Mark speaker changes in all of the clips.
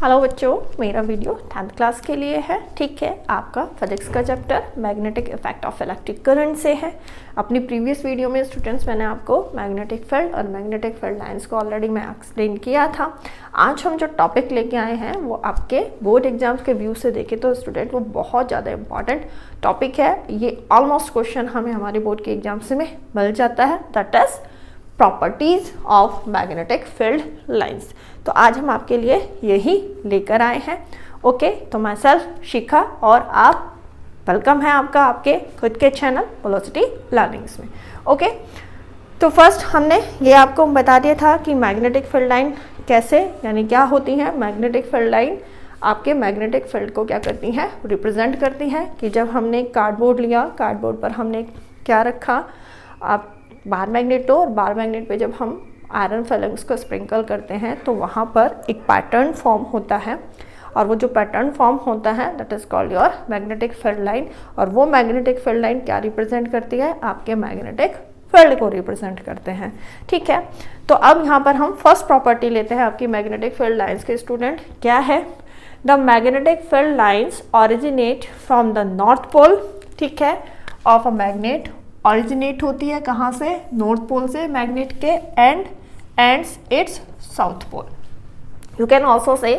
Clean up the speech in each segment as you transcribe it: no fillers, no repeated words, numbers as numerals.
Speaker 1: Hello बच्चों, मेरा video 10th class के लिए है। ठीक है, आपका फिजिक्स का chapter magnetic effect of electric current से है। अपनी प्रीवियस वीडियो में स्टूडेंट्स मैंने आपको मैग्नेटिक फील्ड और मैग्नेटिक फील्ड लाइंस को ऑलरेडी मैं एक्सप्लेन किया था। आज हम जो टॉपिक लेके आए हैं वो आपके बोर्ड एग्जाम्स के व्यू से देखें तो स्टूडेंट वो बहुत ज़्यादा इंपॉर्टेंट टॉपिक है। ये ऑलमोस्ट क्वेश्चन हमें हमारे बोर्ड के एग्जाम्स में मिल जाता है, that is properties of magnetic field lines. तो आज हम आपके लिए यही लेकर आए हैं। ओके, तो मैं सेल्फ शिखा और आप वेलकम है आपका आपके खुद के चैनल वेलोसिटी लर्निंग्स में। ओके, तो फर्स्ट हमने ये आपको बता दिया था कि मैग्नेटिक फील्ड लाइन कैसे यानी क्या होती है। मैग्नेटिक फील्ड लाइन आपके मैग्नेटिक फील्ड को क्या करती है, रिप्रेजेंट करती है। कि जब हमने कार्डबोर्ड लिया, कार्डबोर्ड पर हमने क्या रखा, आप बार मैग्नेट हो और बार मैग्नेट पे जब हम आयरन फिलिंग्स को स्प्रिंकल करते हैं तो वहाँ पर एक पैटर्न फॉर्म होता है और वो जो पैटर्न फॉर्म होता है that is called your magnetic field line. और वो मैग्नेटिक फील्ड लाइन क्या रिप्रेजेंट करती है, आपके मैग्नेटिक फील्ड को रिप्रेजेंट करते हैं। ठीक है, तो अब यहाँ पर हम फर्स्ट प्रॉपर्टी लेते हैं आपकी मैग्नेटिक फील्ड लाइन्स के स्टूडेंट। क्या है, the magnetic field lines originate from the north pole, ठीक है, ऑफ अ मैग्नेट। ऑरिजिनेट होती है कहाँ से, नॉर्थ पोल से मैग्नेट के, and ends its south pole. You can also say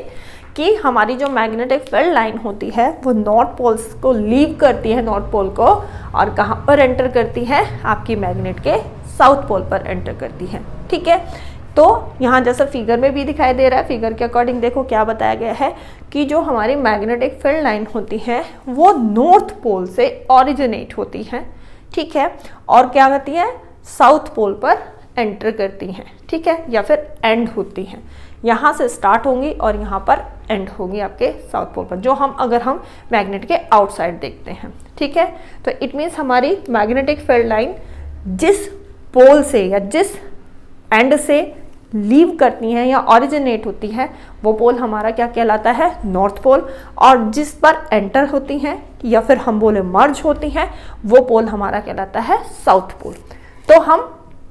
Speaker 1: कि हमारी जो मैग्नेटिक फील्ड लाइन होती है वो नॉर्थ पोल्स को लीव करती है, नॉर्थ पोल को, और कहाँ पर एंटर करती है, आपकी मैग्नेट के साउथ पोल पर एंटर करती है। ठीक है, तो यहाँ जैसा फिगर में भी दिखाई दे रहा है, फिगर के अकॉर्डिंग देखो क्या बताया गया है कि जो हमारी मैग्नेटिक फील्ड लाइन होती है वो नॉर्थ पोल से ऑरिजिनेट होती है। ठीक है, और क्या करती है, साउथ पोल पर एंटर करती हैं। ठीक है, या फिर एंड होती हैं, यहाँ से स्टार्ट होंगी और यहाँ पर एंड होंगी आपके साउथ पोल पर, जो हम अगर हम मैग्नेट के आउटसाइड देखते हैं। ठीक है, तो इट मीन्स हमारी मैग्नेटिक फील्ड लाइन जिस पोल से या जिस एंड से लीव करती हैं या ऑरिजिनेट होती है वो पोल हमारा क्या कहलाता है, नॉर्थ पोल। और जिस पर एंटर होती हैं या फिर हम बोले मर्ज होती हैं वो पोल हमारा कहलाता है साउथ पोल। तो हम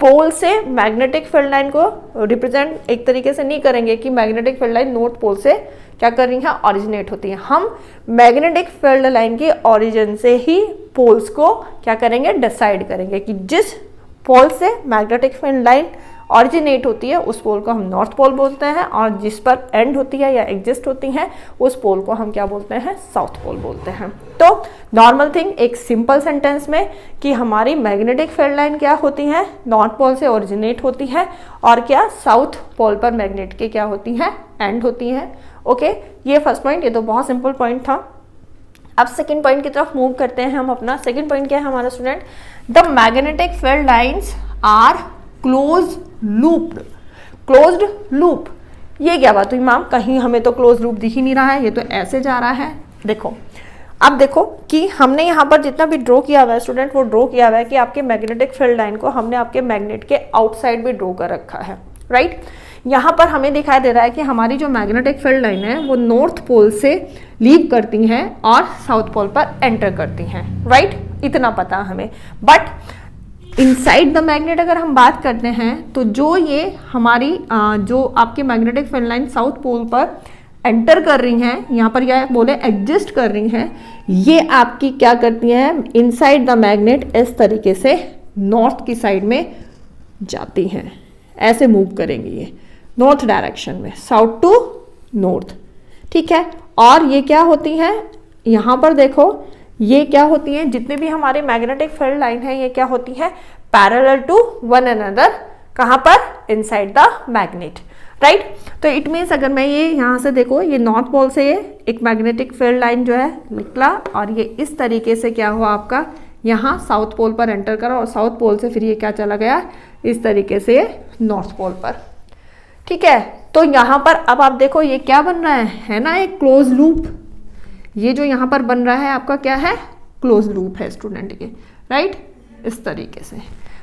Speaker 1: पोल से मैग्नेटिक फील्ड लाइन को रिप्रेजेंट एक तरीके से नहीं करेंगे कि magnetic field line north pole से क्या कर रही है, ऑरिजिनेट होती है। हम मैग्नेटिक फील्ड लाइन के ऑरिजिन से ही पोल्स को क्या करेंगे, डिसाइड करेंगे कि जिस पोल से मैग्नेटिक फील्ड लाइन ऑरिजिनेट होती है उस पोल को हम नॉर्थ पोल बोलते हैं, और जिस पर एंड होती है या एग्जिस्ट होती है उस पोल को हम क्या बोलते हैं, साउथ पोल बोलते हैं। तो नॉर्मल थिंग एक सिंपल सेंटेंस में कि हमारी मैग्नेटिक फील्ड लाइन क्या होती है, नॉर्थ पोल से ओरिजिनेट होती है और क्या साउथ पोल पर मैग्नेट के क्या होती है, एंड होती है। ओके, ये फर्स्ट पॉइंट, ये तो बहुत सिंपल पॉइंट था। अब सेकेंड पॉइंट की तरफ मूव करते हैं हम अपना। सेकेंड पॉइंट क्या है हमारा student, the magnetic field lines are close looped. Closed loop, ये क्या बात हुई मैम, कहीं हमें तो क्लोज लूप दिख ही नहीं रहा है, ये तो ऐसे जा रहा है। देखो, अब देखो कि हमने यहाँ पर जितना भी ड्रॉ किया हुआ है स्टूडेंट, वो ड्रॉ किया हुआ है कि आपके मैग्नेटिक फील्ड लाइन को हमने आपके मैग्नेट के आउटसाइड भी ड्रॉ कर रखा है, राइट। यहाँ पर हमें दिखाई दे रहा है कि हमारी जो मैग्नेटिक फील्ड लाइन है वो नॉर्थ पोल से लीव करती हैं और साउथ पोल पर एंटर करती हैं, राइट, इतना पता हमें। बट इनसाइड द मैग्नेट अगर हम बात करते हैं तो जो ये हमारी जो आपकी magnetic field line south pole पर एंटर कर रही हैं, यहाँ पर क्या बोले एग्जिस्ट कर रही हैं, ये आपकी क्या करती हैं, इनसाइड द मैग्नेट इस तरीके से नॉर्थ की साइड में जाती हैं, ऐसे मूव करेंगी ये नॉर्थ डायरेक्शन में, साउथ टू नॉर्थ। ठीक है, और ये क्या होती हैं, यहाँ पर देखो ये क्या होती हैं, जितने भी हमारे मैग्नेटिक फील्ड लाइन है ये क्या होती है, पैरेलल टू वन अनदर, कहाँ पर, इनसाइड द मैग्नेट, राइट। तो इट मीन्स अगर मैं ये यहाँ से देखो, ये नॉर्थ पोल से एक मैग्नेटिक फील्ड लाइन जो है निकला और ये इस तरीके से क्या हुआ आपका, यहाँ साउथ पोल पर एंटर करा और साउथ पोल से फिर ये क्या चला गया, इस तरीके से नॉर्थ पोल पर। ठीक है, तो यहाँ पर अब आप देखो ये क्या बन रहा है ना, एक क्लोज लूप। ये जो यहाँ पर बन रहा है आपका क्या है, क्लोज लूप है स्टूडेंट के, राइट, इस तरीके से।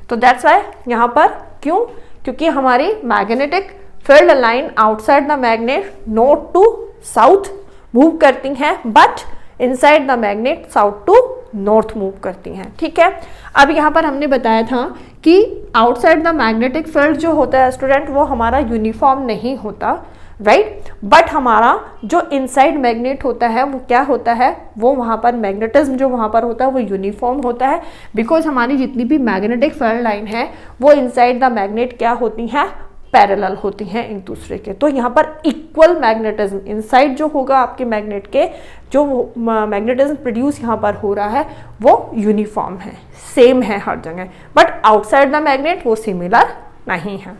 Speaker 1: तो दैट्स वाई यहाँ पर क्यों, क्योंकि हमारी magnetic field line outside the magnet north to south move करती हैं, but inside the magnet south to north move करती हैं। ठीक है, अब यहाँ पर हमने बताया था कि आउटसाइड द मैग्नेटिक फील्ड जो होता है स्टूडेंट वो हमारा यूनिफॉर्म नहीं होता, राइट। बट हमारा जो इनसाइड मैग्नेट होता है वो क्या होता है, वो वहाँ पर मैग्नेटिज्म जो वहाँ पर होता है वो यूनिफॉर्म होता है, बिकॉज हमारी जितनी भी मैग्नेटिक फील्ड लाइन है वो इनसाइड द मैग्नेट क्या होती हैं, पैरेलल होती हैं एक दूसरे के। तो यहाँ पर इक्वल मैग्नेटिज्म इनसाइड जो होगा आपके मैग्नेट के, जो मैग्नेटिज्म प्रोड्यूस यहाँ पर हो रहा है वो यूनिफॉर्म है, सेम है हर जगह, बट आउटसाइड द मैग्नेट वो सिमिलर नहीं है।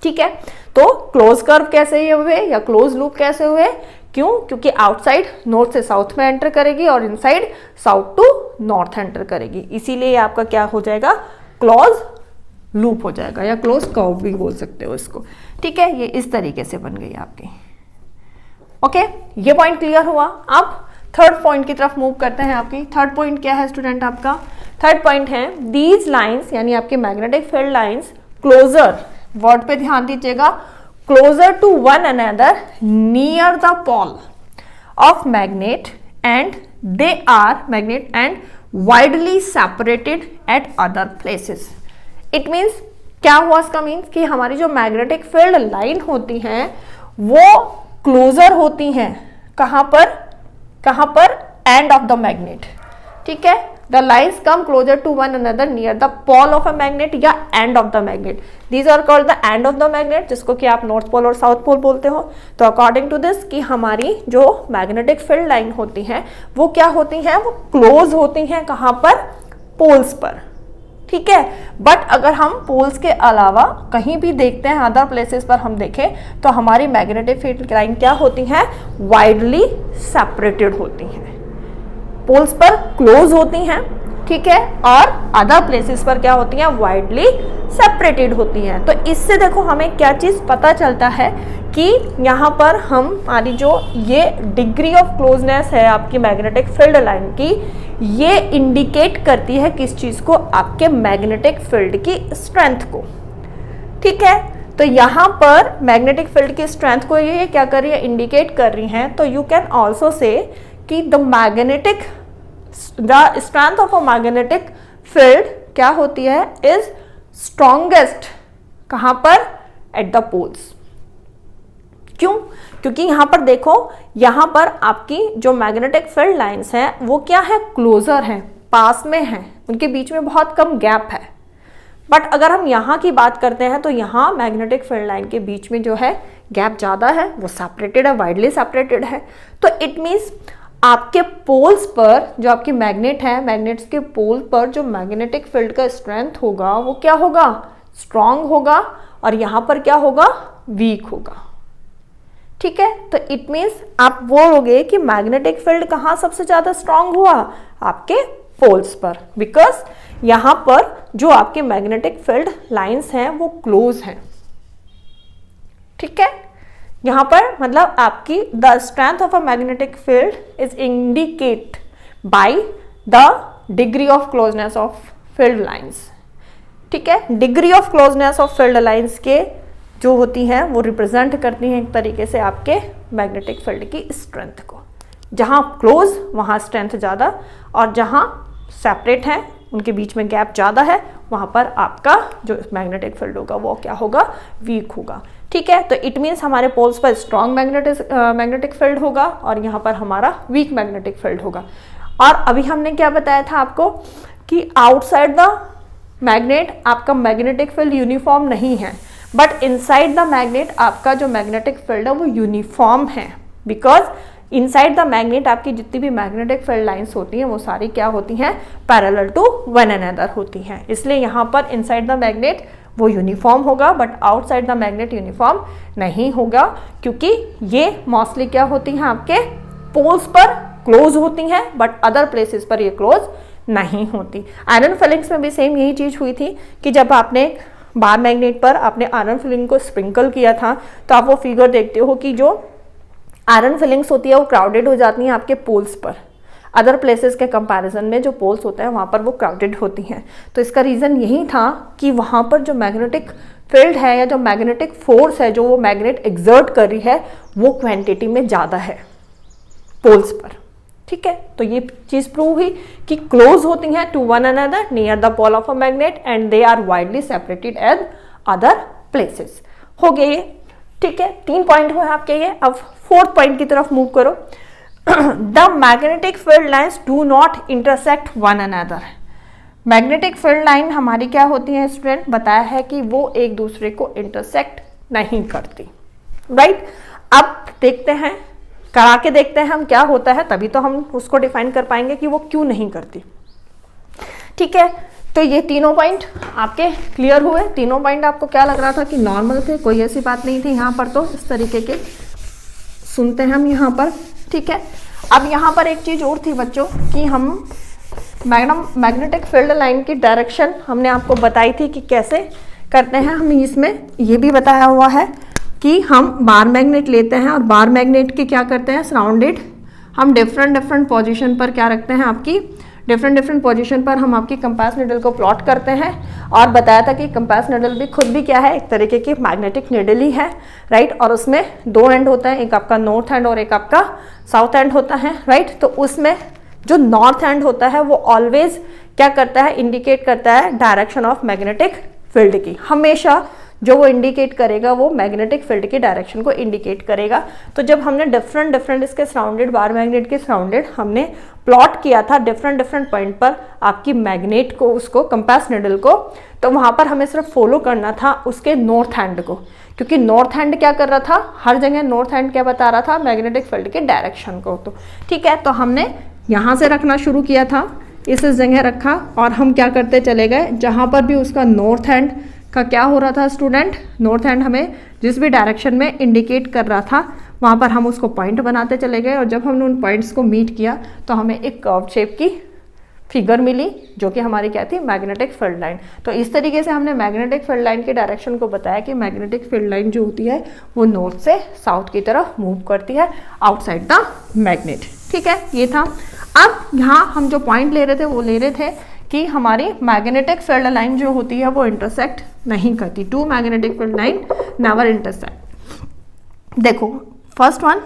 Speaker 1: ठीक है, तो क्लोज कर्व कैसे ये हुए या क्लोज लूप कैसे हुए, क्यों, क्योंकि आउटसाइड नॉर्थ से साउथ में एंटर करेगी और inside south to north enter करेगी, इसीलिए आपका क्या हो जाएगा, क्लोज लूप हो जाएगा या क्लोज कर्व भी बोल सकते हो इसको। ठीक है, ये इस तरीके से बन गई आपकी। ओके, ये पॉइंट क्लियर हुआ। अब थर्ड पॉइंट की तरफ मूव करते हैं। आपकी थर्ड पॉइंट क्या है स्टूडेंट, आपका थर्ड पॉइंट है दीज लाइंस, यानी आपकी magnetic field lines closer, word पे ध्यान दीजिएगा, closer to one another near the pole of magnet and they are magnet and widely separated at other places. It means क्या हुआ, इसका मीन्स कि हमारी जो मैग्नेटिक फील्ड लाइन होती हैं वो क्लोजर होती हैं, कहाँ पर एंड ऑफ द मैग्नेट। ठीक है, the lines come closer to one another near the pole of a magnet या end of the magnet, these are called the end of the magnet, जिसको कि आप नॉर्थ पोल और south pole बोलते हो। तो अकॉर्डिंग टू दिस कि हमारी जो मैग्नेटिक फील्ड लाइन होती हैं वो क्या होती हैं, वो क्लोज होती हैं, कहाँ पर, पोल्स पर। ठीक है, बट अगर हम पोल्स के अलावा कहीं भी देखते हैं, अदर प्लेसेस पर हम देखें तो हमारी मैग्नेटिक फील्ड लाइन क्या होती हैं, वाइडली सेपरेटेड होती हैं, पोल्स पर क्लोज होती हैं। ठीक है, और अदर प्लेसेस पर क्या होती हैं, वाइडली सेपरेटेड होती हैं। तो इससे देखो हमें क्या चीज पता चलता है कि यहाँ पर हमारी जो ये डिग्री ऑफ क्लोजनेस है आपकी मैग्नेटिक फील्ड लाइन की, ये इंडिकेट करती है किस चीज को, आपके मैग्नेटिक फील्ड की स्ट्रेंथ को। ठीक है, तो यहाँ पर मैग्नेटिक फील्ड की स्ट्रेंथ को ये क्या कर रही है, इंडिकेट कर रही हैं। तो यू कैन ऑल्सो से कि the strength of a magnetic field क्या होती है, इज स्ट्रॉन्गेस्ट कहाँ पर, एट द पोल्स। क्यों, क्योंकि यहाँ पर देखो, यहाँ पर आपकी जो मैग्नेटिक फील्ड लाइंस हैं वो क्या है, क्लोजर हैं, पास में हैं, उनके बीच में बहुत कम गैप है। बट अगर हम यहाँ की बात करते हैं तो यहाँ मैग्नेटिक फील्ड लाइन के बीच में जो है गैप ज़्यादा है, वो सेपरेटेड है, वाइडली सेपरेटेड है। तो इट मीन्स आपके पोल्स पर जो आपकी मैग्नेट है, मैग्नेट्स के पोल पर जो मैग्नेटिक फील्ड का स्ट्रेंथ होगा वो क्या होगा, स्ट्रांग होगा, और यहाँ पर क्या होगा, वीक होगा। ठीक है, तो इट मीन्स आप बोलोगे कि मैग्नेटिक फील्ड कहाँ सबसे ज्यादा स्ट्रांग हुआ, आपके पोल्स पर, बिकॉज यहाँ पर जो आपके मैग्नेटिक फील्ड लाइंस हैं वो क्लोज हैं। ठीक है, यहाँ पर मतलब आपकी the strength of a magnetic field is indicate by the degree of closeness of field lines. ठीक है, degree of closeness of field lines के जो होती हैं वो रिप्रेजेंट करती हैं एक तरीके से आपके मैग्नेटिक फील्ड की स्ट्रेंथ को। जहाँ क्लोज वहाँ स्ट्रेंथ ज़्यादा, और जहाँ सेपरेट हैं उनके बीच में गैप ज़्यादा है, वहाँ पर आपका जो मैग्नेटिक फील्ड होगा वो क्या होगा, वीक होगा। ठीक है, तो इट मीन्स हमारे पोल्स पर स्ट्रॉन्ग मैग्नेटिक फील्ड होगा और यहाँ पर हमारा वीक मैग्नेटिक फील्ड होगा। और अभी हमने क्या बताया था आपको कि आउटसाइड द मैग्नेट आपका मैग्नेटिक फील्ड यूनिफॉर्म नहीं है, बट इनसाइड द मैग्नेट आपका जो मैग्नेटिक फील्ड है वो यूनिफॉर्म है, बिकॉज इनसाइड द मैग्नेट आपकी जितनी भी मैग्नेटिक फील्ड लाइंस होती हैं वो सारी क्या होती हैं, पैरेलल टू वन अनदर होती हैं। इसलिए यहाँ पर इनसाइड द मैग्नेट वो यूनिफॉर्म होगा, but outside the magnet uniform नहीं होगा, क्योंकि ये मोस्टली क्या होती हैं, आपके पोल्स पर क्लोज होती हैं, बट अदर प्लेसेस पर ये क्लोज नहीं होती। आयरन फिलिंग्स में भी सेम यही चीज़ हुई थी कि जब आपने बार मैग्नेट पर आपने आयरन फिलिंग को स्प्रिंकल किया था, तो आप वो फिगर देखते हो कि जो आयरन फिलिंग्स होती है वो क्राउडेड हो जाती हैं आपके पोल्स पर। अदर प्लेसेस के कंपैरिजन में जो पोल्स होते हैं वहाँ पर वो क्राउडेड होती हैं। तो इसका रीज़न यही था कि वहाँ पर जो मैग्नेटिक फील्ड है या जो मैग्नेटिक फोर्स है जो वो मैग्नेट एग्जर्ट कर रही है वो क्वांटिटी में ज़्यादा है पोल्स पर। ठीक है, तो ये चीज़ प्रूव हुई कि क्लोज होती हैं to one another near the pole of a magnet and they are widely separated at other places. हो गए ये। ठीक है, 3 पॉइंट हुए आपके ये। अब 4th पॉइंट की तरफ मूव करो। The magnetic field lines do not intersect one another. Magnetic field line हमारी क्या होती है स्टूडेंट, बताया है कि वो एक दूसरे को इंटरसेक्ट नहीं करती, राइट। अब देखते हैं, करा के देखते हैं हम क्या होता है, तभी तो हम उसको डिफाइन कर पाएंगे कि वो क्यों नहीं करती। ठीक है, तो ये तीनों पॉइंट आपके क्लियर हुए। तीनों पॉइंट आपको क्या लग रहा था कि नॉर्मल थे, कोई ऐसी बात नहीं थी। यहाँ पर तो इस तरीके के सुनते हैं हम यहाँ पर, ठीक है। अब यहाँ पर एक चीज और थी बच्चों कि हम मैग्नेटिक फील्ड लाइन की डायरेक्शन हमने आपको बताई थी कि कैसे करते हैं। हम इसमें ये भी बताया हुआ है कि हम बार मैग्नेट लेते हैं और बार मैग्नेट के क्या करते हैं, सराउंडेड हम डिफरेंट पोजीशन पर क्या रखते हैं, आपकी डिफरेंट पोजीशन पर हम आपकी कंपास नीडल को प्लॉट करते हैं। और बताया था कि कंपास नीडल भी खुद भी क्या है, एक तरीके की मैग्नेटिक नीडल ही है, राइट। और उसमें 2 एंड होता है, एक आपका नॉर्थ एंड और एक आपका साउथ एंड होता है, राइट। तो उसमें जो नॉर्थ एंड होता है वो ऑलवेज क्या करता है, इंडिकेट करता है डायरेक्शन ऑफ मैग्नेटिक फील्ड की। हमेशा जो वो इंडिकेट करेगा वो मैग्नेटिक फील्ड की डायरेक्शन को इंडिकेट करेगा। तो जब हमने डिफरेंट इसके सराउंडेड बार मैग्नेट के सराउंडेड हमने प्लॉट किया था डिफरेंट पॉइंट पर आपकी मैग्नेट को, उसको कंपास निडल को, तो वहां पर हमें सिर्फ फॉलो करना था उसके नॉर्थ हैंड को, क्योंकि नॉर्थ हैंड क्या कर रहा था, हर जगह नॉर्थ हैंड क्या बता रहा था, मैग्नेटिक फील्ड के डायरेक्शन को। तो ठीक है, तो हमने यहाँ से रखना शुरू किया था, इस जगह रखा और हम क्या करते चले गए, जहाँ पर भी उसका नॉर्थ हैंड का क्या हो रहा था स्टूडेंट, नॉर्थ हैंड हमें जिस भी डायरेक्शन में इंडिकेट कर रहा था वहाँ पर हम उसको पॉइंट बनाते चले गए। और जब हमने उन पॉइंट्स को मीट किया तो हमें एक कर्व शेप की फिगर मिली जो कि हमारी क्या थी, मैग्नेटिक फील्ड लाइन। तो इस तरीके से हमने मैग्नेटिक फील्ड लाइन के डायरेक्शन को बताया कि मैग्नेटिक फील्ड लाइन जो होती है वो नॉर्थ से साउथ की तरफ मूव करती है आउटसाइड द मैग्नेट। ठीक है, ये था। अब यहाँ हम जो पॉइंट ले रहे थे वो ले रहे थे कि हमारी मैग्नेटिक फील्ड लाइन जो होती है वो इंटरसेक्ट नहीं करती। 2 magnetic field line never intersect. देखो फर्स्ट वन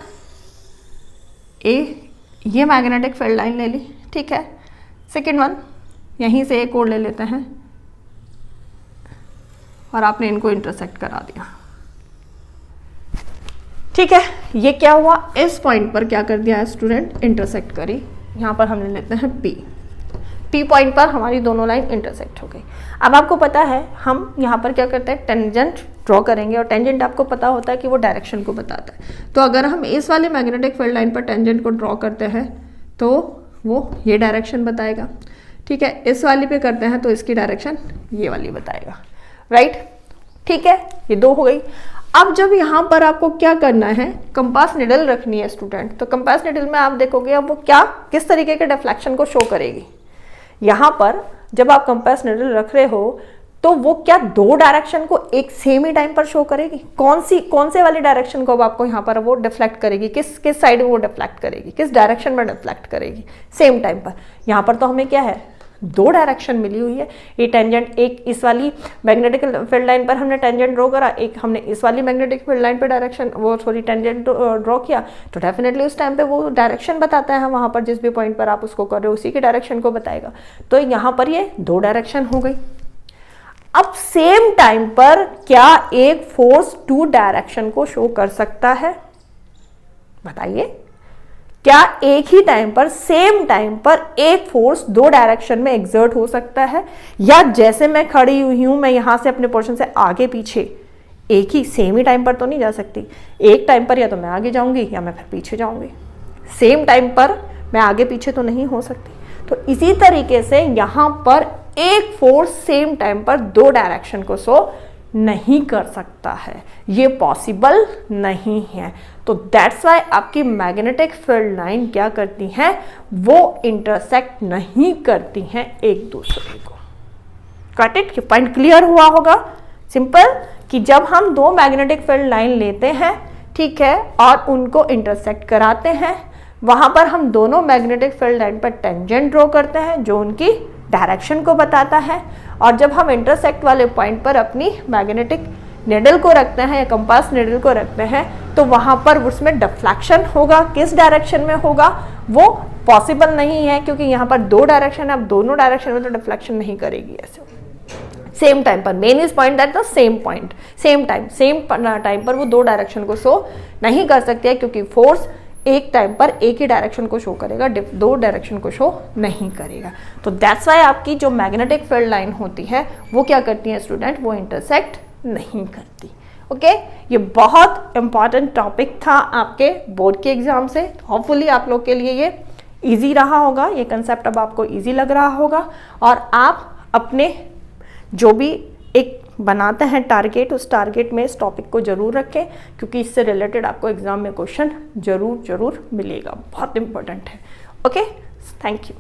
Speaker 1: ये मैग्नेटिक फील्ड लाइन ले ली, ठीक है। सेकेंड वन यहीं से एक और ले लेते हैं और आपने इनको इंटरसेक्ट करा दिया, ठीक है। ये क्या हुआ, इस पॉइंट पर क्या कर दिया स्टूडेंट, इंटरसेक्ट करी। यहाँ पर हम ले लेते हैं P पॉइंट पर हमारी दोनों लाइन इंटरसेक्ट हो गई। अब आपको पता है हम यहाँ पर क्या करते हैं, टेंजेंट ड्रॉ करेंगे और टेंजेंट आपको पता होता है कि वो डायरेक्शन को बताता है। तो अगर हम इस वाले मैग्नेटिक फील्ड लाइन पर टेंजेंट को ड्रॉ करते हैं तो वो ये डायरेक्शन बताएगा, ठीक है। इस वाली पे करते हैं तो इसकी डायरेक्शन ये वाली बताएगा, राइट। ठीक है, ये 2 हो गई। अब जब यहाँ पर आपको क्या करना है, कंपास निडल रखनी है स्टूडेंट, तो कंपास निडल में आप देखोगे अब वो क्या किस तरीके के डिफ्लेक्शन को शो करेगी। यहाँ पर जब आप कंपास निडल रख रहे हो तो वो क्या 2 डायरेक्शन को एक सेम ही टाइम पर शो करेगी। कौन से वाली डायरेक्शन को अब आपको यहाँ पर वो डिफ्लेक्ट करेगी, किस साइड में वो डिफ्लेक्ट करेगी, किस डायरेक्शन में डिफ्लेक्ट करेगी सेम टाइम पर। यहाँ पर तो हमें क्या है, 2 डायरेक्शन मिली हुई है। ये टेंजेंट एक इस वाली मैग्नेटिक फील्ड लाइन पर हमने टेंजेंट ड्रॉ करा, एक हमने इस वाली मैग्नेटिक फील्ड लाइन पर डायरेक्शन टेंजेंट ड्रॉ किया, तो डेफिनेटली उस टाइम पे वो डायरेक्शन बताता है वहाँ पर जिस भी पॉइंट पर आप उसको कर रहे हो उसी की डायरेक्शन को बताएगा। तो यहाँ पर ये 2 डायरेक्शन हो गई। अब सेम टाइम पर क्या एक फोर्स 2 डायरेक्शन को शो कर सकता है, बताइए। क्या एक ही टाइम पर सेम टाइम पर एक फोर्स 2 डायरेक्शन में एक्सर्ट हो सकता है, या जैसे मैं खड़ी हुई हूं मैं यहां से अपने पोर्शन से आगे पीछे एक ही सेम ही टाइम पर तो नहीं जा सकती। एक टाइम पर या तो मैं आगे जाऊंगी या मैं फिर पीछे जाऊंगी, सेम टाइम पर मैं आगे पीछे तो नहीं हो सकती। तो इसी तरीके से यहां पर एक फोर्स सेम टाइम पर 2 डायरेक्शन को शो नहीं कर सकता है, ये पॉसिबल नहीं है। तो दैट्स वाई आपकी मैग्नेटिक फील्ड लाइन क्या करती हैं, वो इंटरसेक्ट नहीं करती हैं एक दूसरे को। गॉट इट, ये पॉइंट क्लियर हुआ होगा। सिंपल कि जब हम 2 मैग्नेटिक फील्ड लाइन लेते हैं, ठीक है, और उनको इंटरसेक्ट कराते हैं, वहां पर हम दोनों मैग्नेटिक फील्ड लाइन पर टेंजेंट ड्रॉ करते हैं जो उनकी डायरेक्शन को बताता है। और जब हम इंटरसेक्ट वाले पॉइंट पर अपनी मैग्नेटिक निडल को रखते हैं या कंपास निडल को रखते हैं तो वहां पर उसमें डिफ्लेक्शन होगा, किस डायरेक्शन में होगा वो पॉसिबल नहीं है, क्योंकि यहाँ पर 2 डायरेक्शन है। अब दोनों डायरेक्शन में तो डिफ्लेक्शन नहीं करेगी ऐसे। सेम टाइम पर। Main is point that the same point, same time पर वो दो डायरेक्शन को शो नहीं कर सकते हैं, क्योंकि फोर्स एक टाइम पर एक ही डायरेक्शन को शो करेगा, दो डायरेक्शन को शो नहीं करेगा। तो दैट्स वाई आपकी जो मैग्नेटिक फील्ड लाइन होती है वो क्या करती है स्टूडेंट, वो इंटरसेक्ट नहीं करती। ओके, ये बहुत इंपॉर्टेंट टॉपिक था आपके बोर्ड के एग्जाम से। होपफुली आप लोग के लिए ये इजी रहा होगा, ये कंसेप्ट अब आपको इजी लग रहा होगा, और आप अपने जो भी एक बनाते हैं टारगेट, उस टारगेट में इस टॉपिक को जरूर रखें, क्योंकि इससे रिलेटेड आपको एग्जाम में क्वेश्चन जरूर मिलेगा, बहुत इंपॉर्टेंट है। Okay, thank you.